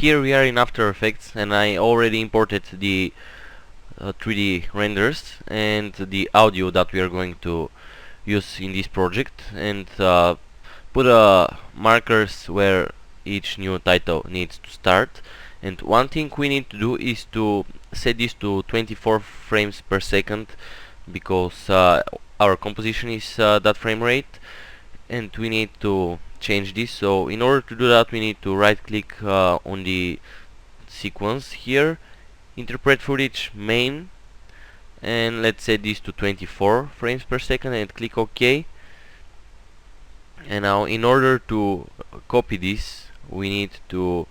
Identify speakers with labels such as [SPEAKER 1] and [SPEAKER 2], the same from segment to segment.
[SPEAKER 1] here we are in After Effects, and I already imported the 3D renders and the audio that we are going to use in this project, and put markers where each new title needs to start. And one thing we need to do is to set this to 24 frames per second, because our composition is that frame rate, and we need to change this. So in order to do that, we need to right click on the sequence here, interpret footage main, and let's set this to 24 frames per second and click OK. And now in order to copy this, we need to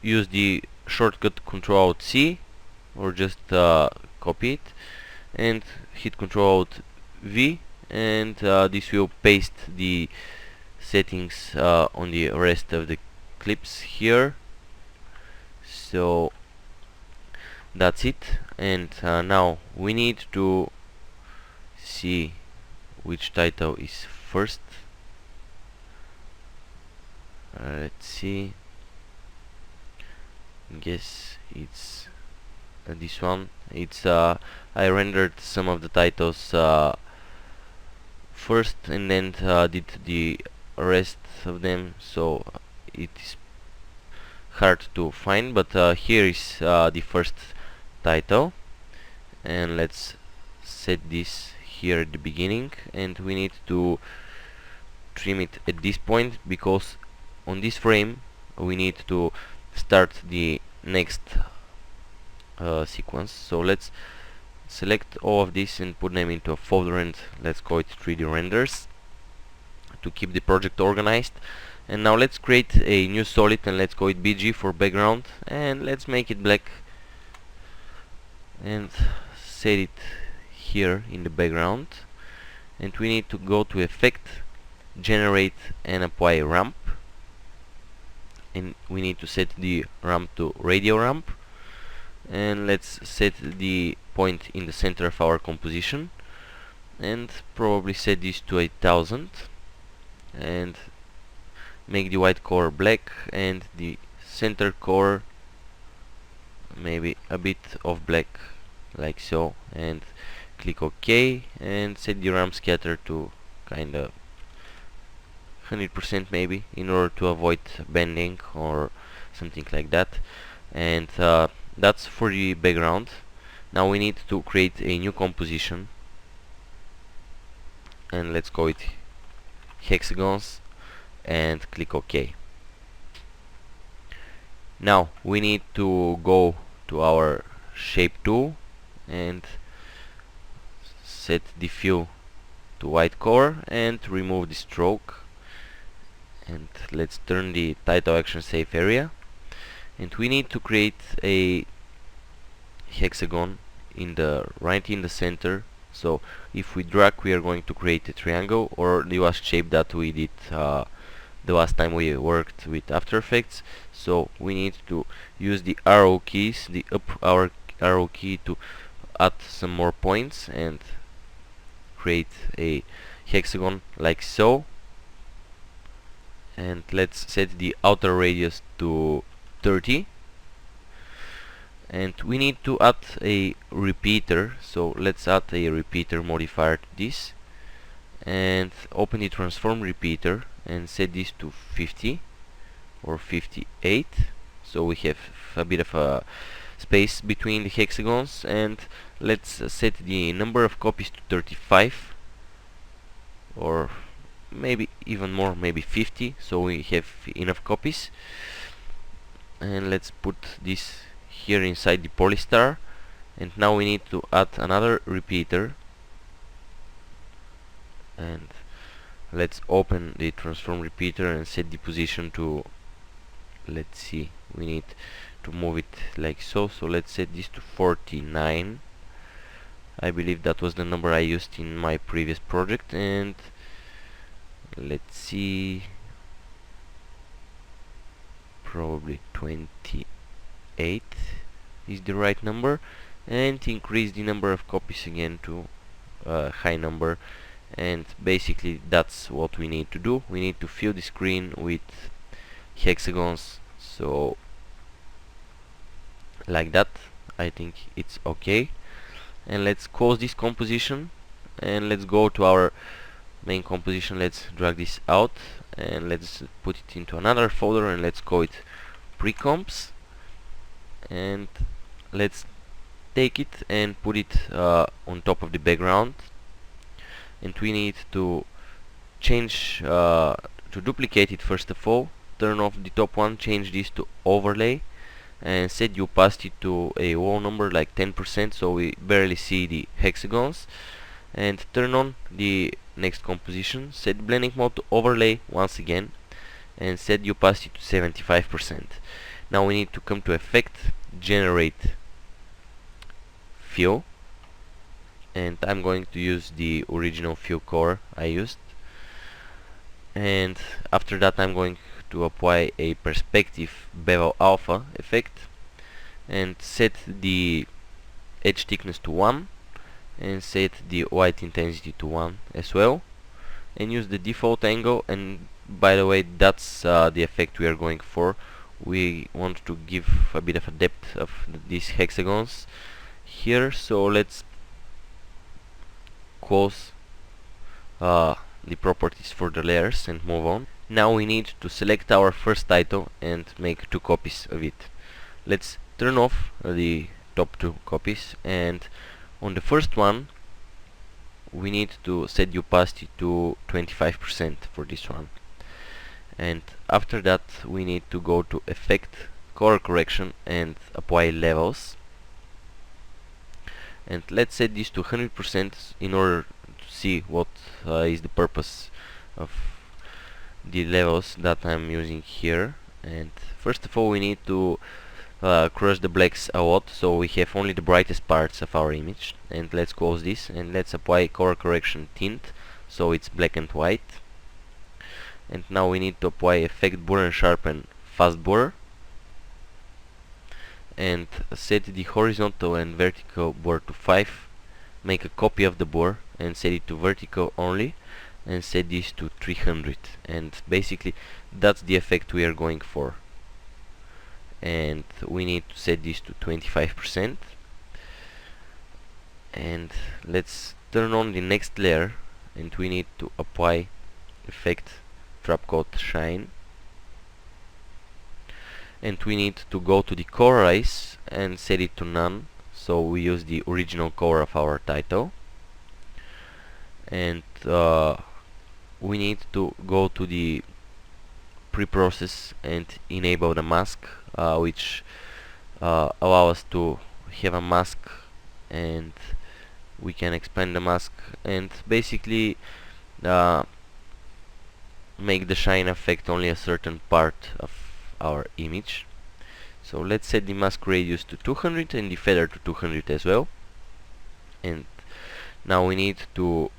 [SPEAKER 1] use the shortcut Ctrl Alt C, or just copy it and hit Ctrl Alt V, and this will paste the settings on the rest of the clips here. So that's it. And now we need to see which title is first. Let's see. Guess it's this one. It's I rendered some of the titles first, and then did the rest of them, so it is hard to find, but here is the first title, and let's set this here at the beginning, and we need to trim it at this point, because on this frame we need to start the next sequence. So let's select all of this and put them into a folder, and let's call it 3D renders to keep the project organized. And now let's create a new solid, and let's call it BG for background, and let's make it black and set it here in the background. And we need to go to Effect, Generate, and apply ramp, and we need to set the ramp to radial ramp, and let's set the point in the center of our composition, and probably set this to 1000, and make the white core black and the center core maybe a bit of black, like so, and click OK, and set the ramp scatter to kind of 100% maybe, in order to avoid bending or something like that. And that's for the background. Now we need to create a new composition, and let's call it hexagons, and click OK. Now we need to go to our shape tool and set the fill to white core and remove the stroke, and let's turn the title action safe area. And we need to create a hexagon right in the center. So if we drag, we are going to create a triangle, or the last shape that we did the last time we worked with After Effects. So we need to use the arrow keys, the up arrow key, to add some more points and create a hexagon like so. And let's set the outer radius to 30, and we need to add a repeater. So let's add a repeater modifier to this, and open the transform repeater and set this to 50 or 58, so we have a bit of a space between the hexagons. And let's set the number of copies to 35, or maybe even more, maybe 50, so we have enough copies. And let's put this here inside the polystar, and now we need to add another repeater, and let's open the transform repeater and set the position to, let's see, we need to move it like so, so let's set this to 49. I believe that was the number I used in my previous project. And let's see, probably 28 is the right number, and increase the number of copies again to a high number. And basically that's what we need to do. We need to fill the screen with hexagons So like that, I think it's okay. And let's close this composition and let's go to our main composition. Let's drag this out and let's put it into another folder and let's call it pre-comps, and let's take it and put it on top of the background. And we need to change to duplicate it. First of all, turn off the top one, change this to overlay and set the opacity to a low number like 10% so we barely see the hexagons, and turn on the next composition, set blending mode to overlay once again and set the opacity to 75%. Now we need to come to effect, generate fill, and I'm going to use the original fill color I used, and after that I'm going to apply a perspective bevel alpha effect and set the edge thickness to 1 and set the white intensity to 1 as well, and use the default angle. And by the way, that's the effect we are going for. We want to give a bit of a depth of these hexagons here, so let's close the properties for the layers and move on. Now we need to select our first title and make 2 copies of it. Let's turn off the top 2 copies, and on the first one we need to set the opacity to 25% for this one, and after that we need to go to effect, color correction, and apply levels, and let's set this to 100% in order to see what is the purpose of the levels that I'm using here. And first of all we need to crush the blacks a lot so we have only the brightest parts of our image, and let's close this and let's apply color correction tint so it's black and white. And now we need to apply effect blur and sharpen fast blur and set the horizontal and vertical blur to 5, make a copy of the blur and set it to vertical only and set this to 300, and basically that's the effect we are going for. And we need to set this to 25%, and let's turn on the next layer and we need to apply effect trap coat shine, and we need to go to the colorize and set it to none so we use the original color of our title, and we need to go to the pre-process and enable the mask, which allow us to have a mask, and we can expand the mask and basically make the shine affect only a certain part of our image. So let's set the mask radius to 200 and the feather to 200 as well, and now we need to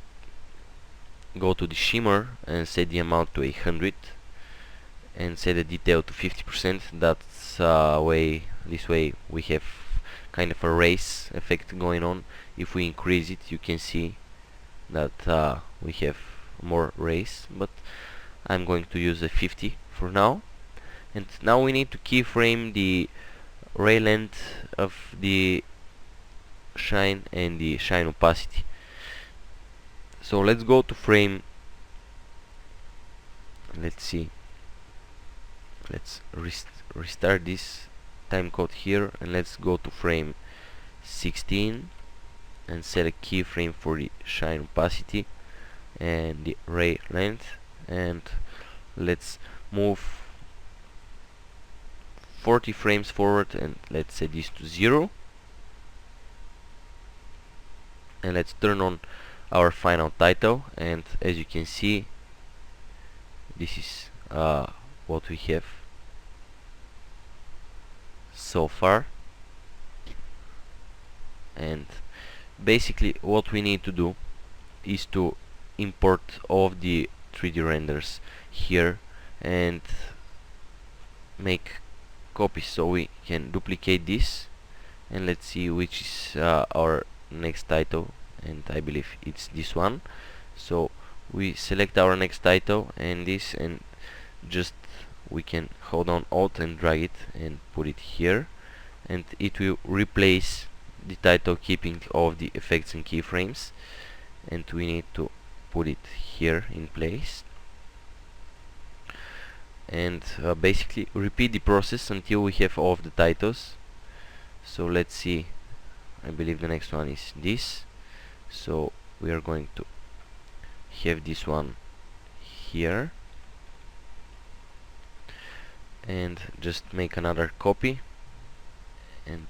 [SPEAKER 1] go to the shimmer and set the amount to 100 and set the detail to 50%. That's this way we have kind of a race effect going on. If we increase it you can see that we have more race, but I'm going to use a 50 for now. And now we need to keyframe the ray length of the shine and the shine opacity. So let's go to frame, let's see, let's restart this timecode here and let's go to frame 16 and set a keyframe for the shine opacity and the ray length, and let's move 40 frames forward and let's set this to 0, and let's turn on our final title, and as you can see this is what we have so far. And basically what we need to do is to import all of the 3D renders here and make copies so we can duplicate this, and let's see which is our next title, and I believe it's this one. So we select our next title and this, and just we can hold on Alt and drag it and put it here, and it will replace the title, keeping all of the effects and keyframes, and we need to put it here in place, and basically repeat the process until we have all of the titles. So let's see, I believe the next one is this, so we are going to have this one here, and just make another copy and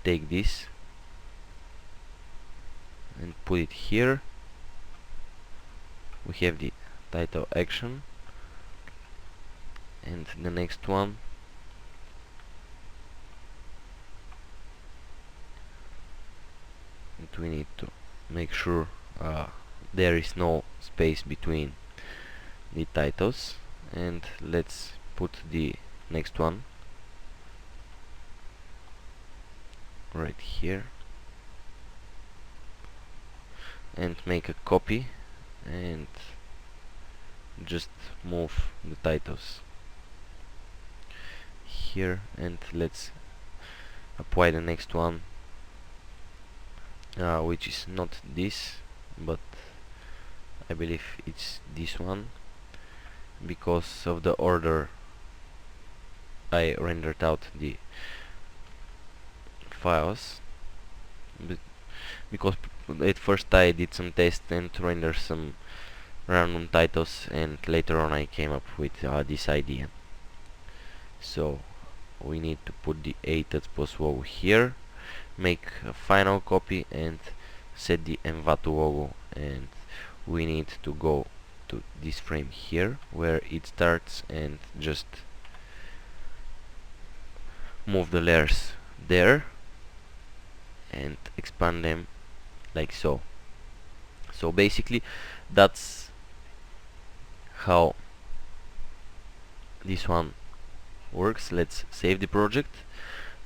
[SPEAKER 1] take this and put it here. We have the title action, and the next one, and we need to make sure there is no space between the titles, and let's put the next one right here and make a copy and just move the titles here, and let's apply the next one, which is not this, but I believe it's this one because of the order I rendered out the files, because at first I did some tests and rendered some random titles, and later on I came up with this idea. So we need to put the Aetuts post logo here, make a final copy and set the Envato logo, and we need to go to this frame here where it starts and just move the layers there and expand them like so. So basically that's how this one works. Let's save the project,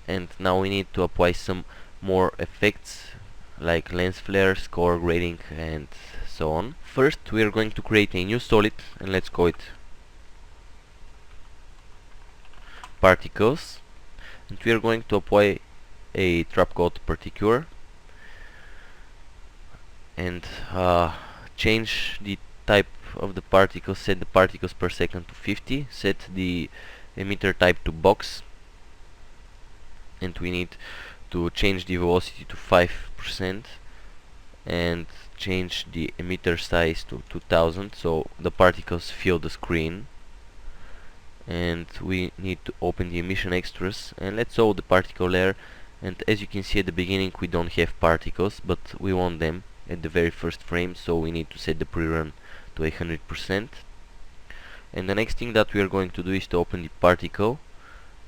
[SPEAKER 1] and now we need to apply some more effects like lens flares, color grading and so on. First we are going to create a new solid, and let's call it particles, and we are going to apply a trap called particular, and change the type of the particles, set the particles per second to 50, set the emitter type to box, and we need to change the velocity to 5% and change the emitter size to 2000 so the particles fill the screen. And we need to open the emission extras, and let's show the particle layer, and as you can see at the beginning we don't have particles, but we want them at the very first frame, so we need to set the pre-run to 100%. And the next thing that we are going to do is to open the particle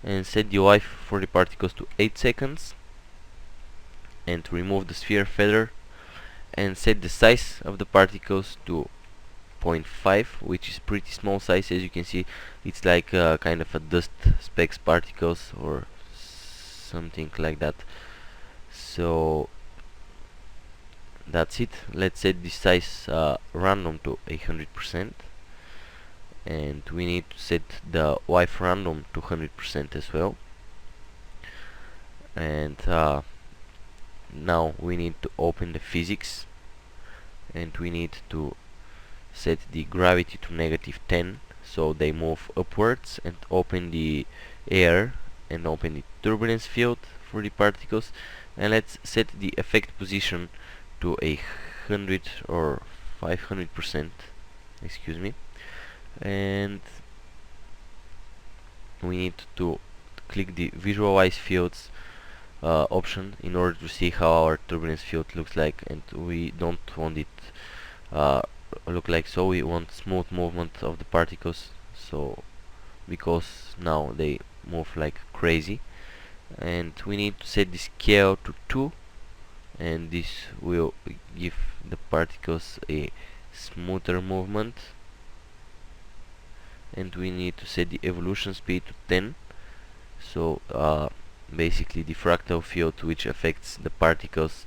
[SPEAKER 1] and set the life for the particles to 8 seconds, and remove the sphere feather and set the size of the particles to 0.5, which is pretty small size. As you can see, it's like kind of a dust specks particles or something like that. So that's it. Let's set the size random to 100%, and we need to set the life random to 100% as well. And now we need to open the physics, and we need to set the gravity to -10 so they move upwards, and open the air and open the turbulence field for the particles, and let's set the effect position to 100 or 500%, excuse me, and we need to click the visualize fields option in order to see how our turbulence field looks like, and we don't want it look like so. We want smooth movement of the particles, so because now they move like crazy, and we need to set the scale to 2, and this will give the particles a smoother movement, and we need to set the evolution speed to 10, so basically the fractal field which affects the particles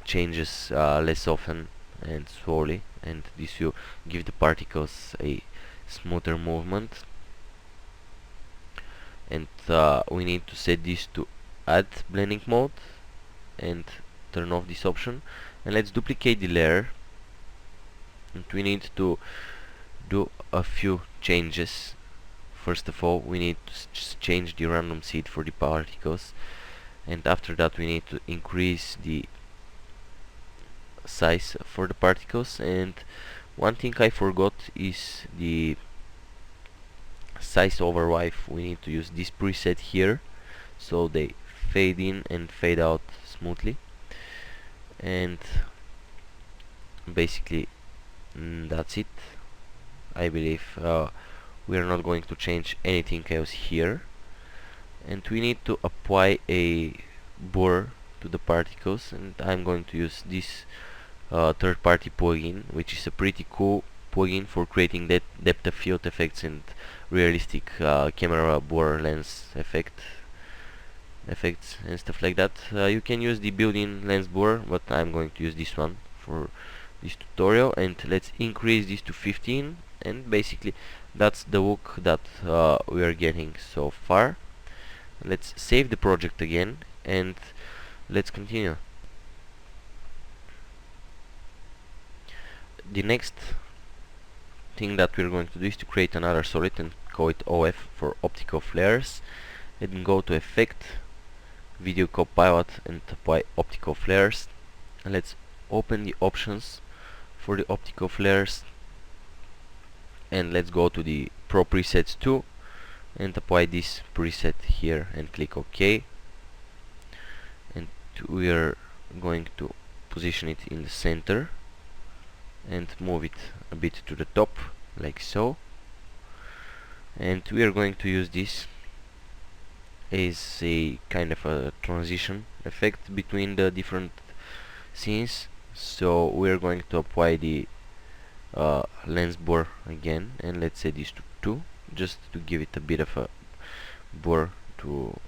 [SPEAKER 1] changes less often and slowly, and this will give the particles a smoother movement, and we need to set this to add blending mode and turn off this option. And let's duplicate the layer, and we need to do a few changes. First of all, we need to change the random seed for the particles, and after that we need to increase the size for the particles. And one thing I forgot is the size over wife. We need to use this preset here so they fade in and fade out smoothly. And basically that's it. I believe we are not going to change anything else here, and we need to apply a blur to the particles, and I'm going to use this third-party plugin, which is a pretty cool plugin for creating that depth of field effects and realistic camera blur lens effects and stuff like that. You can use the built-in lens blur, but I'm going to use this one for this tutorial. And let's increase this to 15, and basically that's the look that we are getting so far. Let's save the project again and let's continue. The next thing that we're going to do is to create another solid and call it OF for optical flares, and go to Effect, Video Copilot, and apply optical flares. And let's open the options for the optical flares, and let's go to the Pro Presets 2 and apply this preset here and click OK. And we are going to position it in the center and move it a bit to the top like so. And we are going to use this as a kind of a transition effect between the different scenes. So we are going to apply the lens blur again, and let's set this to 2 just to give it a bit of a blur to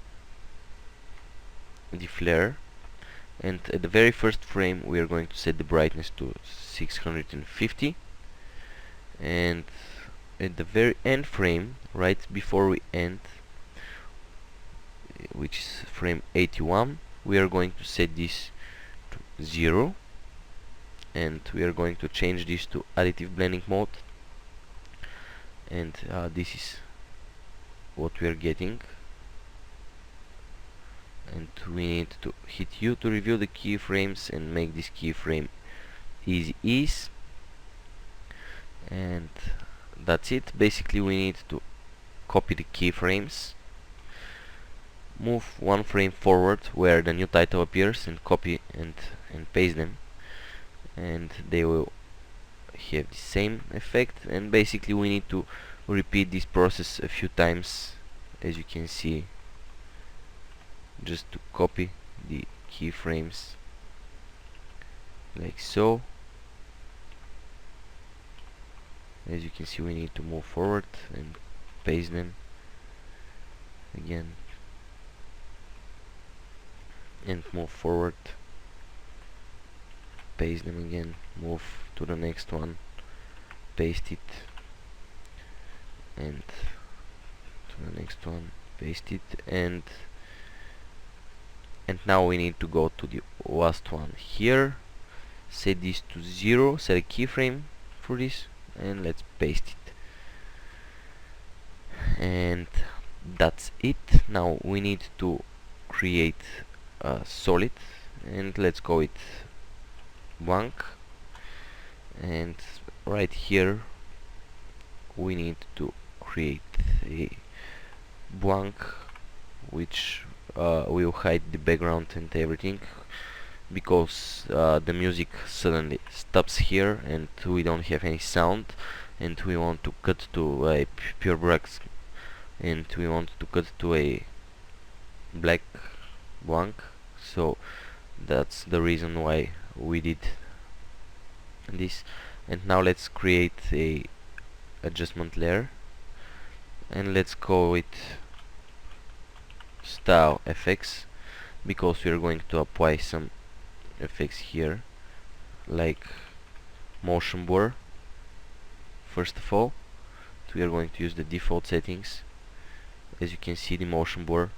[SPEAKER 1] the flare. And at the very first frame we are going to set the brightness to 650, and at the very end frame, right before we end, which is frame 81, we are going to set this to 0, and we are going to change this to additive blending mode, and this is what we are getting. And we need to hit U to review the keyframes and make this keyframe easy ease, and that's it. Basically we need to copy the keyframes, move one frame forward where the new title appears, and copy and paste them, and they will have the same effect. And basically we need to repeat this process a few times, as you can see, just to copy the keyframes like so. As you can see, we need to move forward and paste them again, and move forward, paste them again, move to the next one, paste it, and to the next one, paste it, and now we need to go to the last one here, set this to 0, set a keyframe for this, and let's paste it. And that's it. Now we need to create a solid, and let's call it blank. And right here we need to create a blank which will hide the background and everything, because the music suddenly stops here and we don't have any sound, and we want to cut to a pure black, and we want to cut to a black blank. So that's the reason why we did this. And now let's create a adjustment layer, and let's call it style FX, because we are going to apply some effects here, like motion blur first of all, we are going to use the default settings. As you can see, the motion blur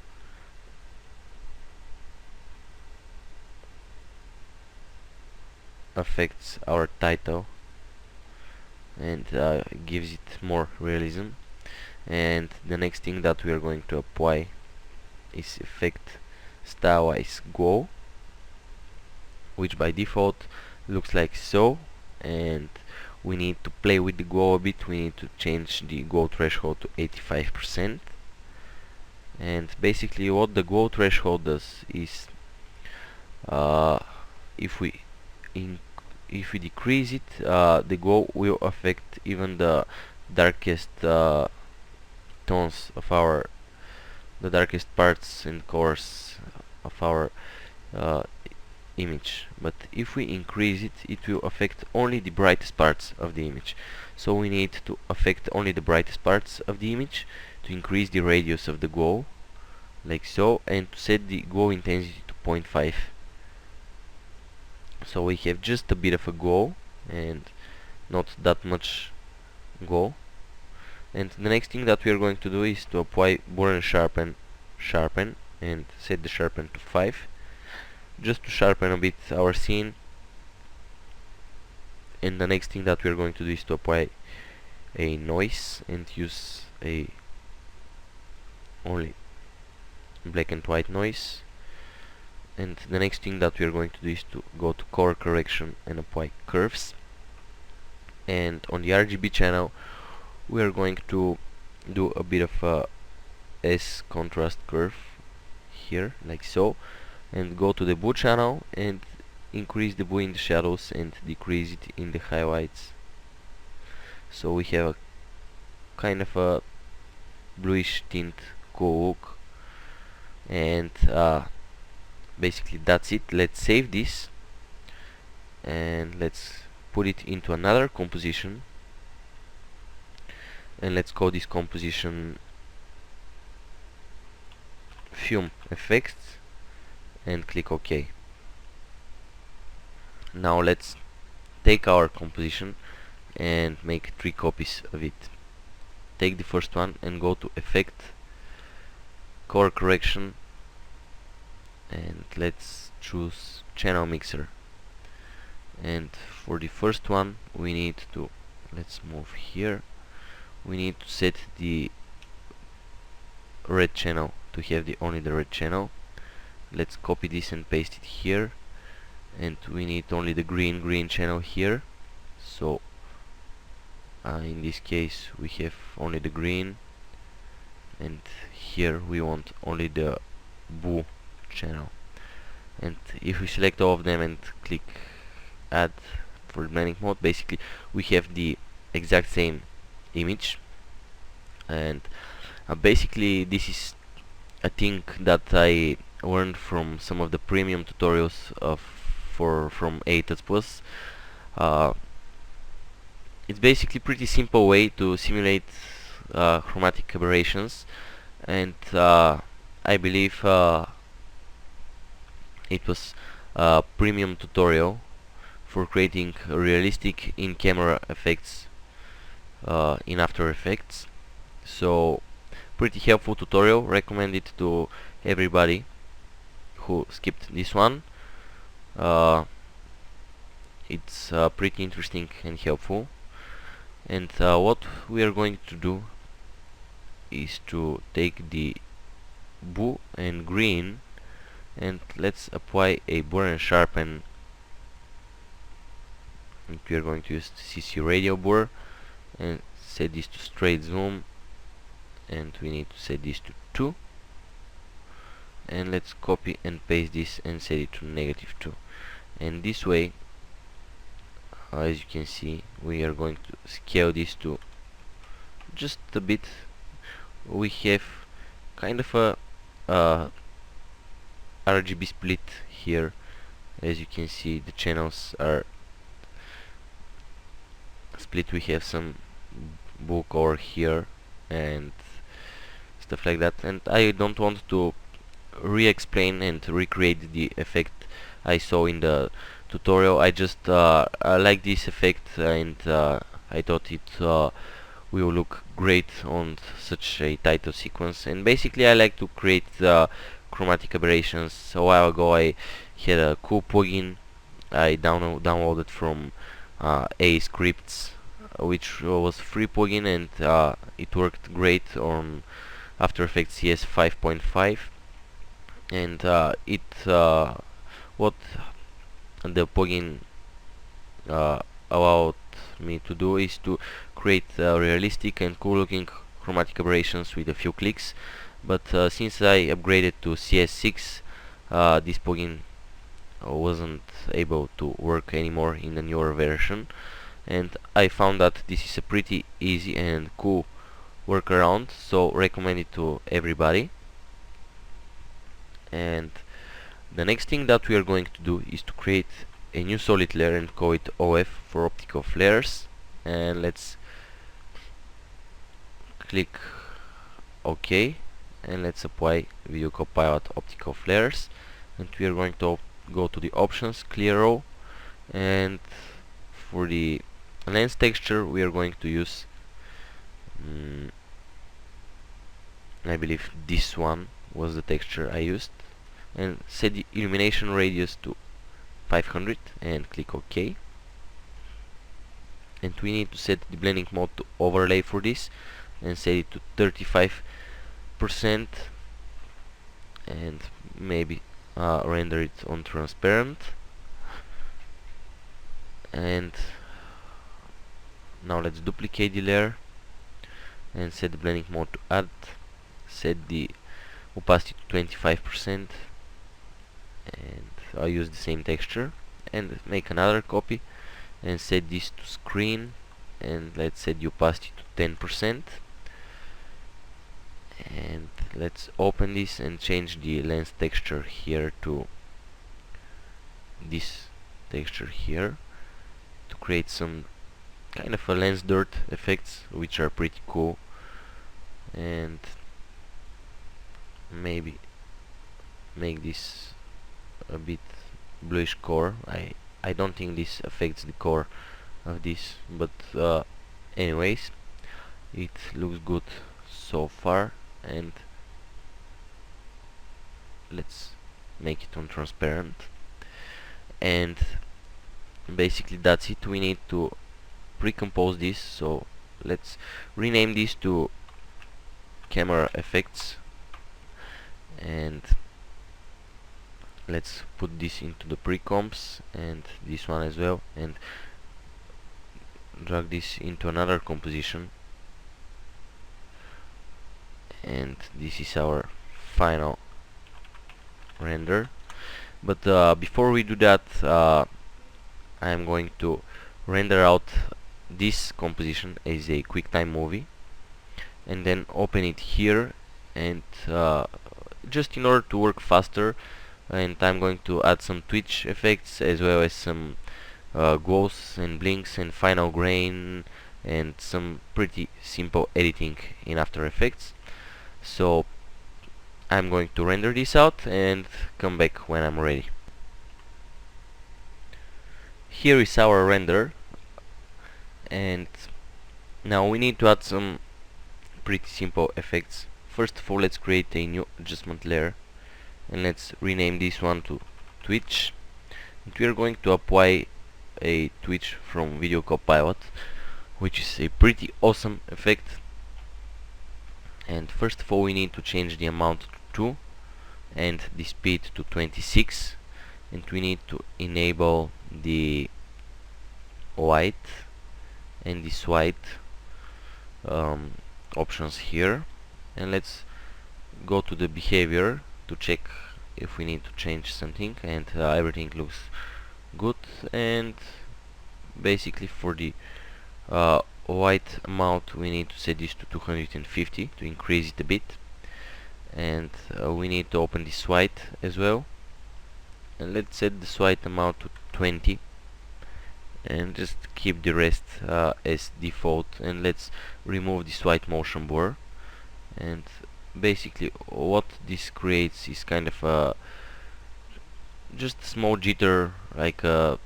[SPEAKER 1] affects our title and gives it more realism. And the next thing that we are going to apply is effect stylized glow, which by default looks like so, and we need to play with the glow a bit. We need to change the glow threshold to 85%. And basically what the glow threshold does is uh, if we decrease it, the glow will affect even the darkest tones of the darkest parts and colors of our uh, image. But if we increase it, it will affect only the brightest parts of the image. So we need to affect only the brightest parts of the image to increase the radius of the glow, like so, and to set the glow intensity to 0.5. So we have just a bit of a glow and not that much glow. And the next thing that we are going to do is to apply blur and sharpen, and set the sharpen to 5, just to sharpen a bit our scene. And the next thing that we are going to do is to apply a noise and use a only black and white noise. And the next thing that we are going to do is to go to color correction and apply curves. And on the RGB channel we are going to do a bit of a S contrast curve here, like so, and go to the blue channel and increase the blue in the shadows and decrease it in the highlights. So we have a kind of a bluish tint cool look. And basically that's it. Let's save this and let's put it into another composition, and let's call this composition film effects and click OK. Now let's take our composition and make 3 copies of it. Take the first one and go to effect, color correction, and let's choose channel mixer. And for the first one we need to, let's move here, we need to set the red channel to have only the red channel. Let's copy this and paste it here, and we need only the green channel here. So in this case we have only the green, and here we want only the blue channel. And if we select all of them and click add for blending mode, basically we have the exact same image. And basically this is a thing that I learned from some of the premium tutorials from Aetuts Plus. It's basically pretty simple way to simulate chromatic aberrations, and I believe it was a premium tutorial for creating realistic in-camera effects in After Effects. So pretty helpful tutorial, recommend it to everybody who skipped this one. It's pretty interesting and helpful. And what we are going to do is to take the blue and green and let's apply a blur and sharpen. And we are going to use CC radio blur and set this to straight zoom, and we need to set this to 2, and let's copy and paste this and set it to -2. And this way, as you can see, we are going to scale this to just a bit. We have kind of a RGB split here. As you can see, the channels are split. We have some blue color here and stuff like that, and I don't want to re-explain and recreate the effect I saw in the tutorial. I just I like this effect, and I thought it will look great on such a title sequence. And basically I like to create chromatic aberrations. A while ago I had a cool plugin I downloaded from A Scripts, which was free plugin, and it worked great on After Effects CS 5.5. And what the plugin uh, allowed me to do is to create realistic and cool looking chromatic aberrations with a few clicks. But since I upgraded to CS6, this plugin wasn't able to work anymore in the newer version, and I found that this is a pretty easy and cool workaround, so recommend it to everybody. And the next thing that we are going to do is to create a new solid layer and call it OF for optical flares. And let's click OK, and let's apply Video Copilot optical flares. And we are going to go to the options, clear row, and for the lens texture we are going to use I believe this one was the texture I used, and set the illumination radius to 500 and click OK. And we need to set the blending mode to overlay for this and set it to 35% and maybe render it on transparent. And now let's duplicate the layer and set the blending mode to add, set the opacity to 25%, and I'll use the same texture and make another copy and set this to screen, and let's set the opacity to 10%. And let's open this and change the lens texture here to this texture here to create some kind of a lens dirt effects, which are pretty cool. And maybe make this a bit bluish core. I don't think this affects the core of this, but anyways, it looks good so far. And let's make it on transparent, and basically that's it. We need to pre-compose this, so let's rename this to camera effects, and let's put this into the pre-comps and this one as well, and drag this into another composition, and this is our final render. But before we do that, I am going to render out this composition as a QuickTime movie and then open it here, and just in order to work faster, and I'm going to add some twitch effects as well as some glows and blinks and final grain and some pretty simple editing in After Effects. So I'm going to render this out and come back when I'm ready. Here is our render, and now we need to add some pretty simple effects. First of all, let's create a new adjustment layer, and let's rename this one to Twitch, and we are going to apply a Twitch from Video Copilot, which is a pretty awesome effect. And first of all, we need to change the amount to 2 and the speed to 26, and we need to enable the white and this white options here. And let's go to the behavior to check if we need to change something, and everything looks good. And basically for the white amount we need to set this to 250 to increase it a bit, and we need to open this white as well, and let's set this white amount to 20 and just keep the rest as default. And let's remove this white motion blur, and basically what this creates is kind of a just a small jitter, like a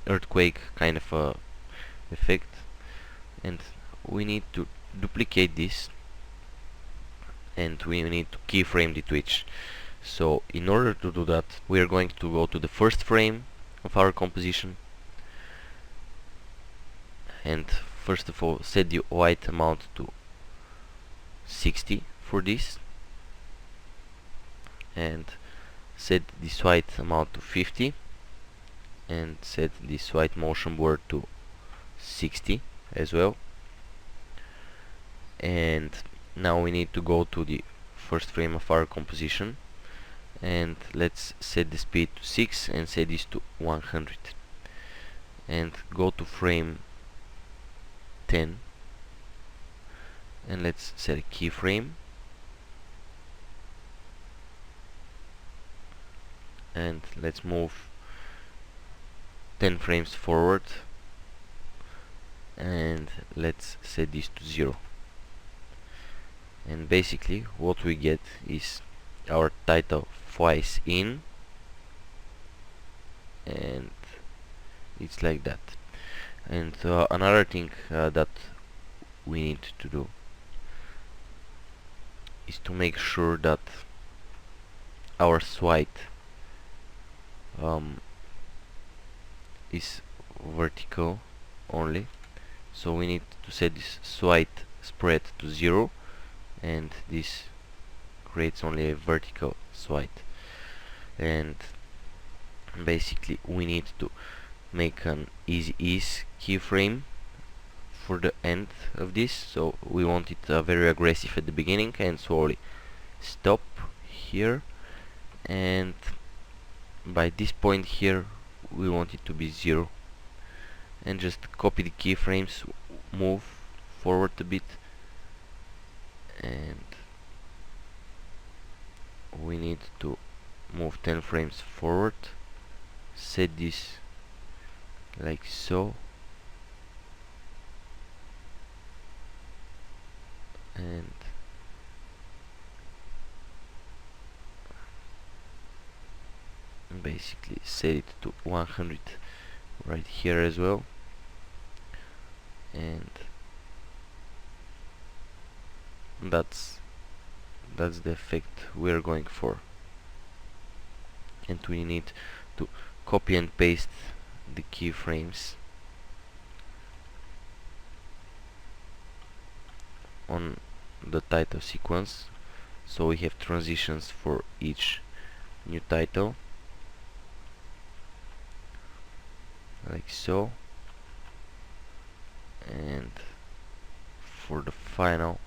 [SPEAKER 1] earthquake kind of a effect, and we need to duplicate this, and we need to keyframe the twitch. So in order to do that, we are going to go to the first frame of our composition, and first of all set the white amount to 60 for this, and set this white amount to 50, and set this white motion blur to 60 as well. And now we need to go to the first frame of our composition, and let's set the speed to 6 and set this to 100, and go to frame 10, and let's set a keyframe, and let's move 10 frames forward, and let's set this to 0. And basically what we get is our title twice in, and it's like that. And another thing that we need to do is to make sure that our swipe is vertical only. So we need to set this swipe spread to 0, and this creates only a vertical swipe. And basically we need to make an easy ease keyframe for the end of this. So we want it very aggressive at the beginning and slowly stop here, and by this point here we want it to be 0, and just copy the keyframes, move forward a bit, and we need to move 10 frames forward, set this like so, and basically set it to 100 right here as well, and that's the effect we're going for. And we need to copy and paste the keyframes on the title sequence, so we have transitions for each new title like so, and for the final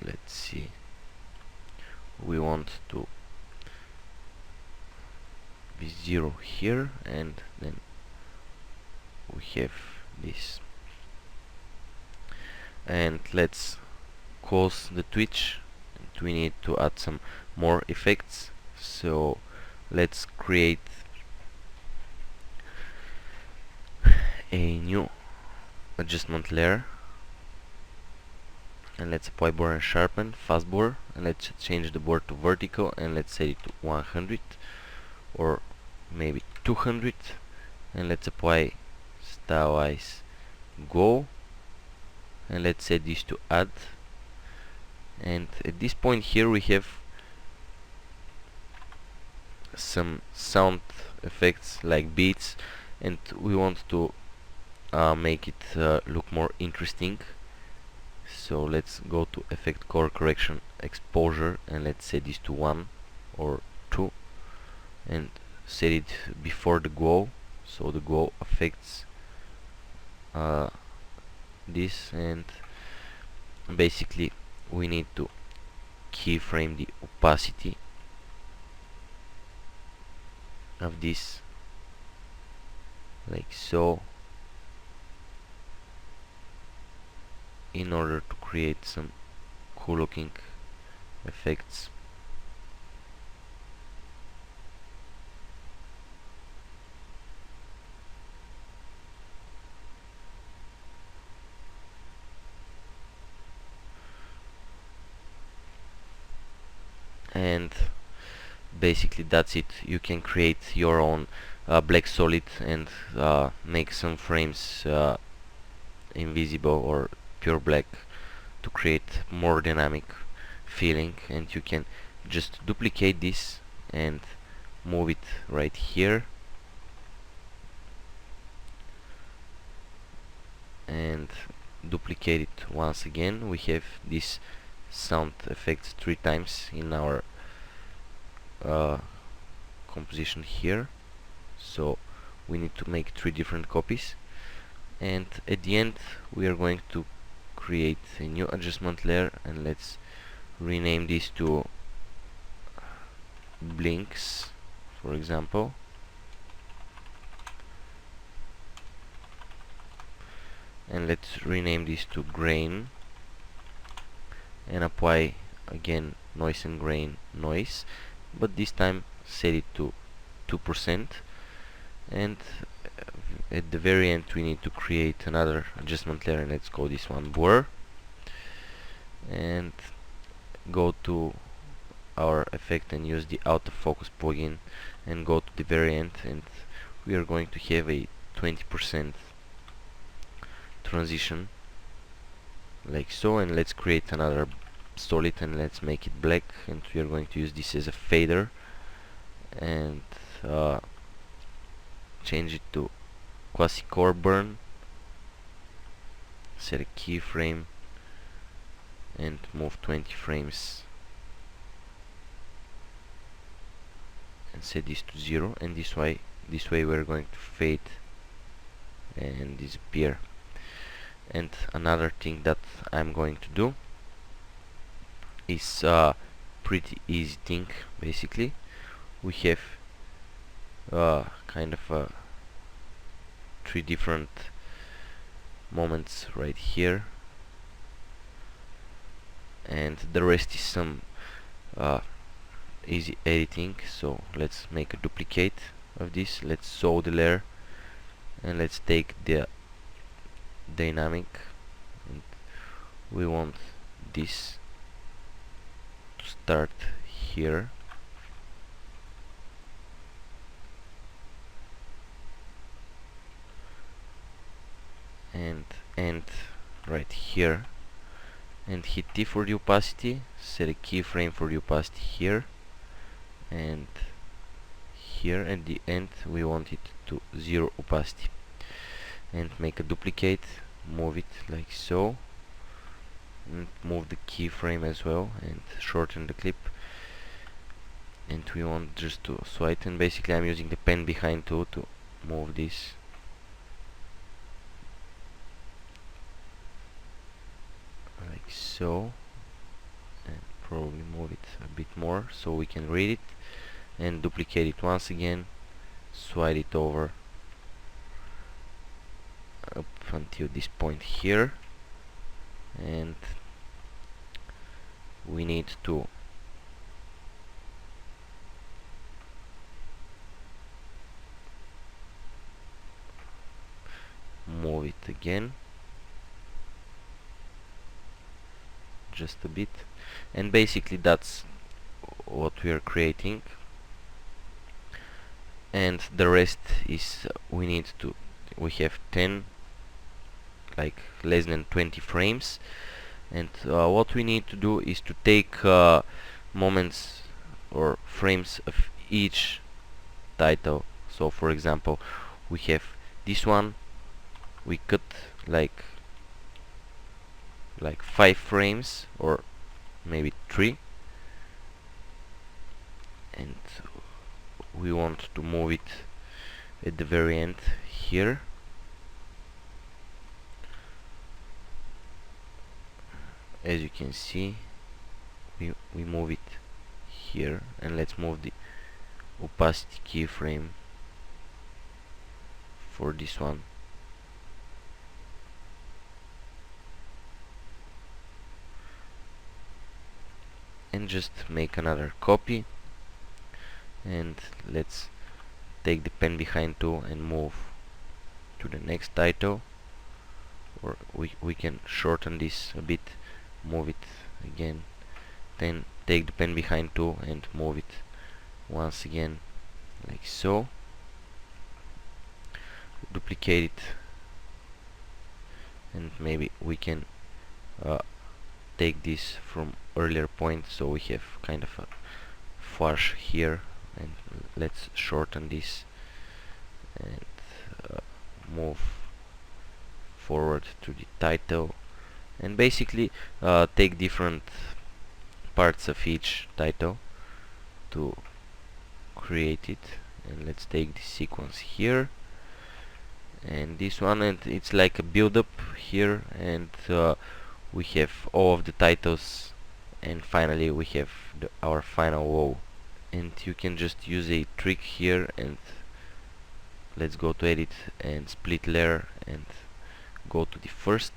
[SPEAKER 1] let's see, we want to be 0 here, and then we have this. And let's close the twitch, and we need to add some more effects. So let's create a new adjustment layer, and let's apply blur and sharpen, fast blur, and let's change the blur to vertical, and let's set it to 100 or maybe 200, and let's apply stylize go, and let's set this to add. And at this point here we have some sound effects like beats, and we want to make it look more interesting. So let's go to effect color correction exposure, and let's set this to 1 or 2, and set it before the glow, so the glow affects this. And basically we need to keyframe the opacity of this like so, in order to create some cool looking effects. And basically that's it. You can create your own black solid and make some frames invisible or pure black to create more dynamic feeling, and you can just duplicate this and move it right here and duplicate it once again. We have this sound effects 3 times in our composition here, so we need to make 3 different copies, and at the end we are going to create a new adjustment layer, and let's rename this to blinks, for example, and let's rename this to grain and apply again noise and grain noise, but this time set it to 2%, and at the very end we need to create another adjustment layer, and let's call this one blur, and go to our effect and use the autofocus plugin and go to the very end, and we are going to have a 20% transition like so, and let's create another solid and let's make it black, and we are going to use this as a fader and change it to classic core burn, set a keyframe and move 20 frames and set this to 0, and this way we're going to fade and disappear. And another thing that I'm going to do is pretty easy thing. Basically we have kind of 3 different moments right here, and the rest is some easy editing. So let's make a duplicate of this, let's show the layer, and let's take the dynamic, and we want this to start here and end right here, and hit T for the opacity, set a keyframe for the opacity here and here. At the end we want it to 0 opacity, and make a duplicate, move it like so, and move the keyframe as well and shorten the clip, and we want just to swipe, and basically I'm using the pen behind tool to move this like so, and probably move it a bit more so we can read it, and duplicate it once again, swipe it over up until this point here, and we need to move it again just a bit, and basically that's what we are creating. And the rest is we have 10, like less than 20 frames, and what we need to do is to take moments or frames of each title. So for example we have this one, we cut like 5 frames or maybe 3, and we want to move it at the very end here, as you can see we move it here, and let's move the opacity keyframe for this one, and just make another copy, and let's take the pen behind tool and move to the next title, or we can shorten this a bit, move it again, then take the pen behind tool and move it once again like so, duplicate it, and maybe we can take this from earlier point, so we have kind of a flash here, and let's shorten this and move forward to the title, and basically take different parts of each title to create it. And let's take this sequence here and this one, and it's like a build-up here, and we have all of the titles, and finally we have our final WoW. And you can just use a trick here, and let's go to edit and split layer and go to the first,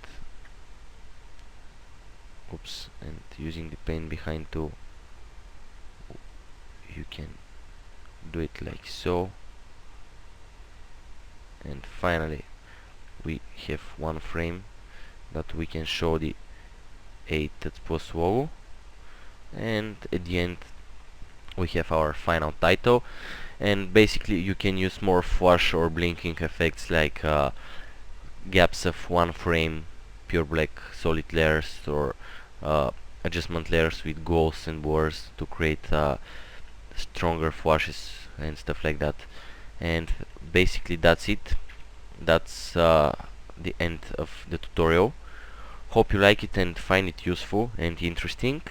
[SPEAKER 1] and using the paint behind tool you can do it like so, and finally we have one frame that we can show the Aetuts post logo, and at the end we have our final title. And basically you can use more flash or blinking effects like gaps of one frame, pure black solid layers, or adjustment layers with glows and blurs to create stronger flashes and stuff like that. And basically that's it. That's the end of the tutorial. Hope you like it and find it useful and interesting.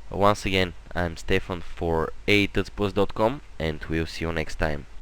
[SPEAKER 1] Once again, I'm Stefan for aetutspost.com, and we'll see you next time.